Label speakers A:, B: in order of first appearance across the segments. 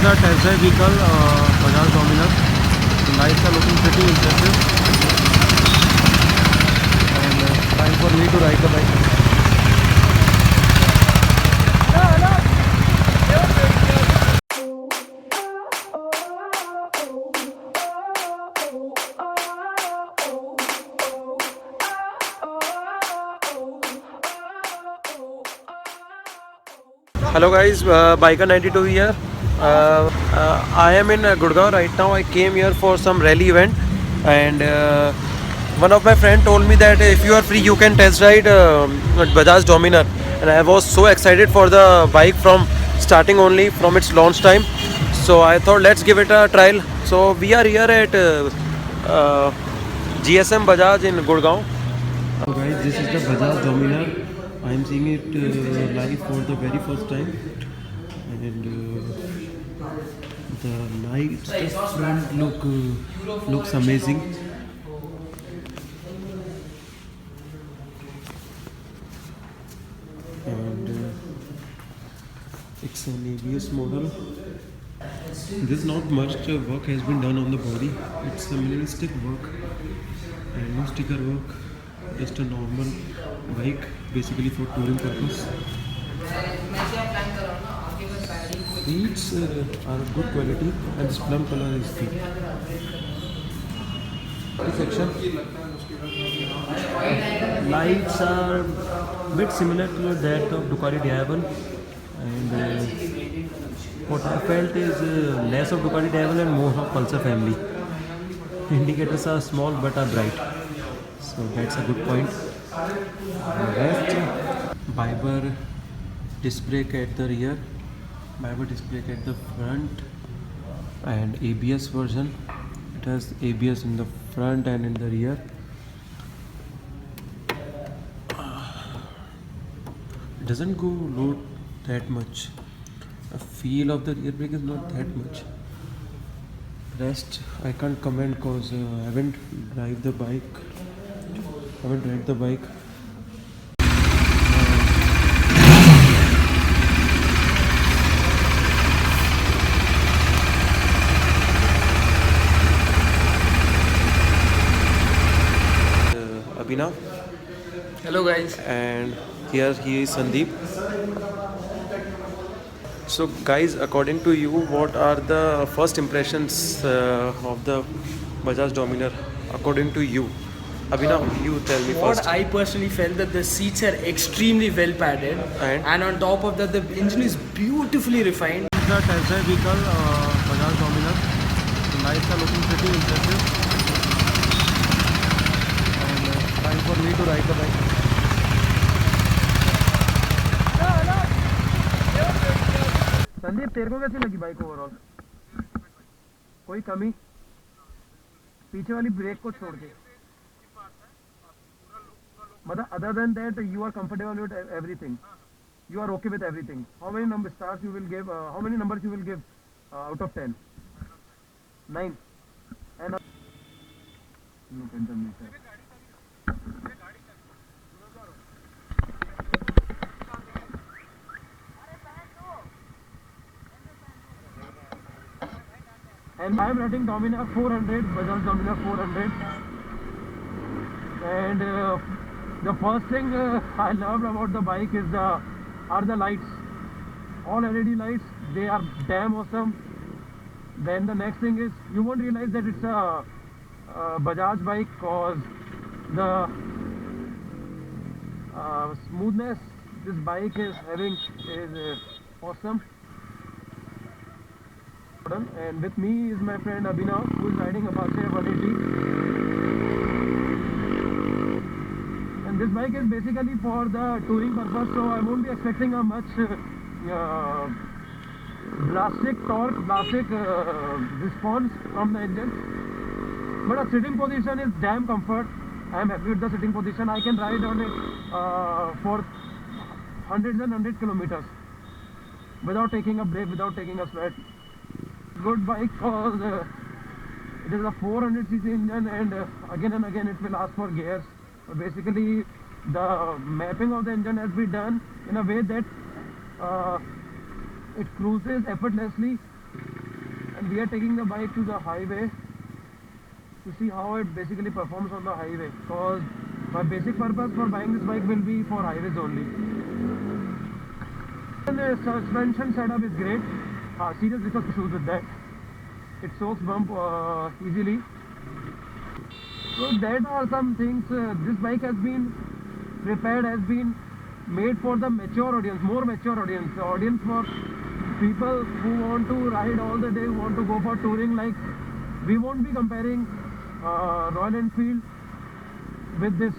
A: the test drive vehicle, Bajaj Dominar. The lights are looking pretty impressive, and time for me to ride the bike. Hello guys, Biker 92 here. I am in Gurgaon right now. I came here for some rally event, and one of my friend told me that if you are free, you can test ride Bajaj Dominar. And I was so excited for the bike from starting only from its launch time. So I thought let's give it a trial. So we are here at GSM Bajaj in Gurgaon. So guys, this is the Bajaj Dominar. I am seeing it live for the very first time, and the lights, the front looks amazing. And it's an ABS model. There's not much work has been done on the body. It's a minimalistic work and no sticker work. Just a normal bike, basically for touring purpose. Seats are good quality, and this plum color is good. This section, lights are bit similar to that of Ducati Diagonal, and what I felt is less of Ducati Diagonal and more of Pulsar family. Indicators are small but are bright, so that's a good point. Rest, Biber disc brake at the rear, Biber disc brake at the front, and ABS version. It has ABS in the front and in the rear. It doesn't go low that much. The feel of the rear brake is not that much. Rest I can't comment because I haven't drive the bike. Abhinav.
B: Hello guys.
A: And here he is Sandeep. So guys, according to you, what are the first impressions of the Bajaj Dominar according to you? Abhinav, you tell me
B: What
A: first.
B: I personally felt that the seats are extremely well padded, and on top of that the engine is beautifully refined.
A: This is the test drive vehicle, Bajaj Dominar. The lights are looking pretty impressive, and time for me to ride the bike. Sandeep, तेरे को कैसी लगी bike overall? कोई कमी? पीछे वाली break को छोड़ के, मतलब other than that you are comfortable with everything, you are okay with everything. How many stars you will give, how many numbers you will give out of 10? 9. And look at the meter. And I am riding Dominar 400, Bajaj Dominar 400, and the first thing I loved about the bike is the lights, all LED lights. They are damn awesome. Then the next thing is you won't realize that it's a Bajaj bike because the smoothness this bike is having is awesome. And with me is my friend Abhinav, who is riding Apache 180. And this bike is basically for the touring purpose, so I won't be expecting a much drastic torque, drastic response from the engine. But a sitting position is damn comfort. I am happy with the sitting position. I can ride on it for hundreds and hundred kilometers without taking a break, without taking a sweat. Good bike because it is a 400cc engine, and again it will ask for gears. Basically the mapping of the engine has been done in a way that it cruises effortlessly
C: and we are taking the bike to the highway to see how it basically performs on the highway, because my basic purpose for buying this bike will be for highways only. And the suspension setup is great. Seriously, no issues with that. It soaks bump easily. So that are some things. This bike has been prepared, has been made for the mature audience, more mature audience, the audience for people who want to ride all the day, who want to go for touring. Like, we won't be comparing Royal Enfield with this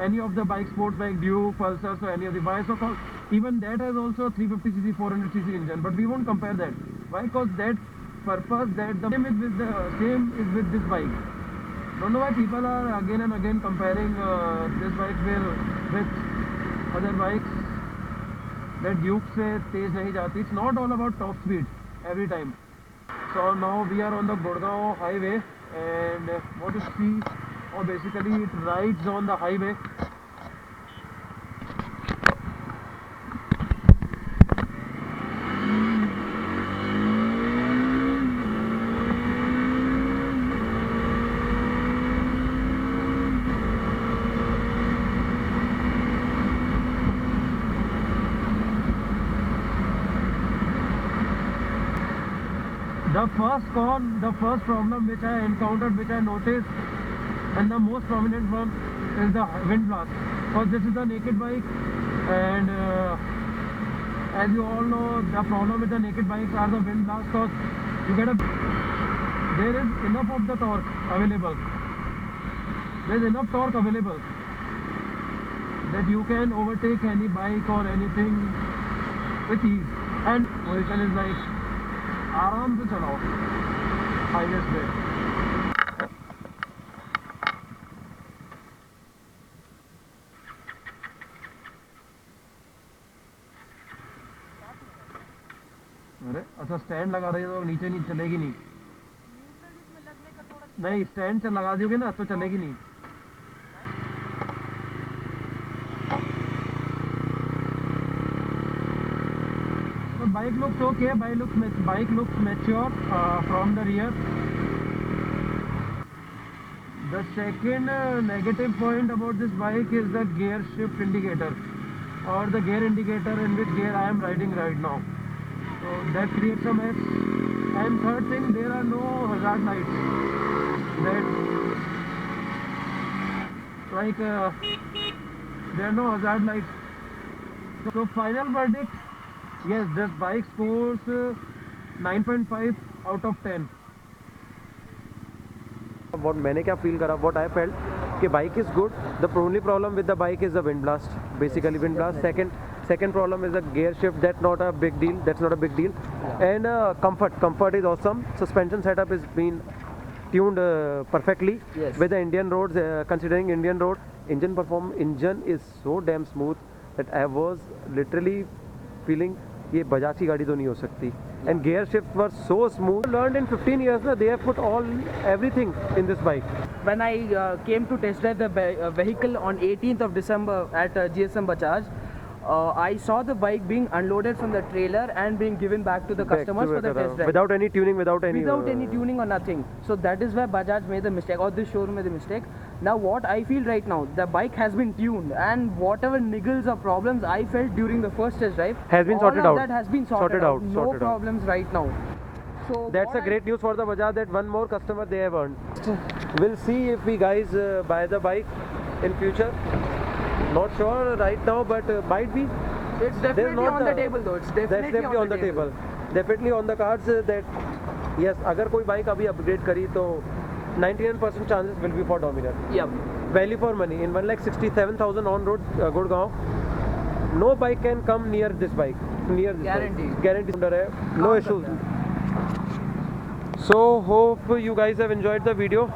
C: any of the bike, sports bike, Duke, Pulsar, so any of the bikes. So even that has also 350cc, 400cc engine, but we won't compare that. Why? Because that purpose, that the same is with this bike. Don't know why people are again and again comparing this bike with other bikes. That Duke se तेज नहीं जाती. It's not all about top speed every time. So now we are on the Gurgaon highway and want to see how basically it rides on the highway. The first problem which I encountered, which I noticed, and the most prominent one is the wind blast. Because this is a naked bike, and as you all know, the problem with the naked bikes are the wind blast. Because there is enough of the torque available. There is enough torque available that you can overtake any bike or anything with ease. And position is like आराम से चलाओ highways पे. अरे अच्छा stand लगा रही है तो नीचे नहीं चलेगी नहीं. नहीं स्टैंड से लगा दोगे ना तो चलेगी नहीं. Bike looks okay. Bike looks mature from the rear. The second negative point about this bike is the gear shift indicator, or the gear indicator in which gear I am riding right now. So that creates a mess. And third thing, there are no hazard lights. There are no hazard lights. So final verdict. Yes, this bike scores 9.5 out of 10.
A: What मैंने क्या feel करा, what I felt कि bike is good. The only problem with the bike is the wind blast. Basically wind blast. Second problem is the gear shift. That's not a big deal. And comfort is awesome. Suspension setup is been tuned perfectly.
B: Yes.
A: With the Indian roads. Considering Indian road, engine is so damn smooth that I was literally feeling ये बजाज की गाड़ी तो नहीं हो सकती. And gear shifts were so smooth. Learned in 15 years na, they have put everything in this bike.
B: When I came to test drive the vehicle on 18th of December at GSM Bajaj, I saw the bike being unloaded from the trailer and being given back to the customers for the test drive.
A: Without any tuning, without any
B: tuning or nothing. So that is where Bajaj made the mistake, or this showroom made the mistake. Now what I feel right now, the bike has been tuned, and whatever niggles or problems I felt during the first test drive
A: has been sorted out.
B: That has been sorted out. No problems right now. So
A: that's a great news for the Bajaj, that one more customer they have earned. We'll see if we guys buy the bike in future. Not sure right now, but might be.
B: It's definitely on the table though. It's definitely
A: on the table. Definitely on the cards that yes, अगर कोई bike अभी upgrade करी तो 99% chances will be for Dominar.
B: Yep.
A: Value for money in 1,67,000 on road Gurgaon. No bike can come near this bike. Guaranteed. No issues. So hope you guys have enjoyed the video.